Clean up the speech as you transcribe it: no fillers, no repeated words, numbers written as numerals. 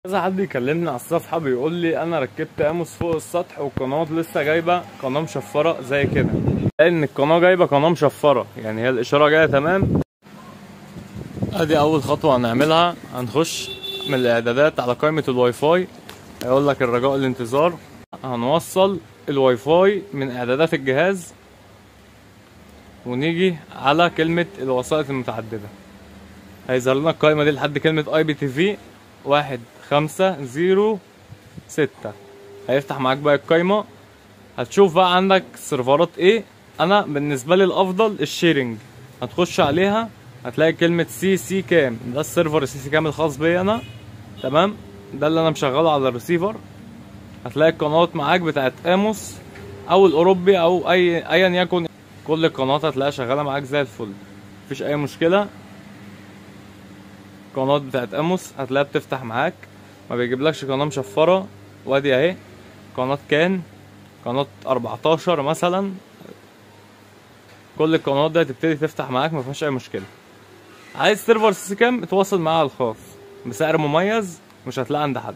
كذا حد يكلمني على الصفحة بيقول لي انا ركبت اموس فوق السطح والقناة لسه جايبة قناة مشفرة زي كده، لان القناة جايبة قناة مشفرة، يعني هي الاشارة جاية تمام. ادي اول خطوة هنعملها، هنخش من الاعدادات على قائمة الواي فاي، هيقول لك الرجاء الانتظار. هنوصل الواي فاي من اعدادات الجهاز ونيجي على كلمة الوسائط المتعددة، هيظهر لنا القائمة دي لحد كلمة اي بي تي في 1506. هيفتح معاك بقى القايمة، هتشوف بقى عندك سيرفرات ايه. انا بالنسبة لي الافضل الشيرنج، هتخش عليها هتلاقي كلمة سي سي كام، ده السيرفر السي سي كام الخاص بيا انا، تمام، ده اللي انا مشغله على الريسيفر. هتلاقي القنوات معاك بتاعت اموس او الاوروبي او ايا يكن، كل القنوات هتلاقيها شغالة معاك زي الفل، مفيش اي مشكلة. القنوات بتاعت اموس هتلاقيها بتفتح معاك، ما بيجيبلكش قناة مشفرة. وادي اهي قناة كان، قناة 14 مثلا، كل القنوات دي هتبتدي تفتح معاك مفيهاش اي مشكلة. عايز سيرفر سي سي كام اتواصل معاه على الخاص بسعر مميز مش هتلاقيه عند حد.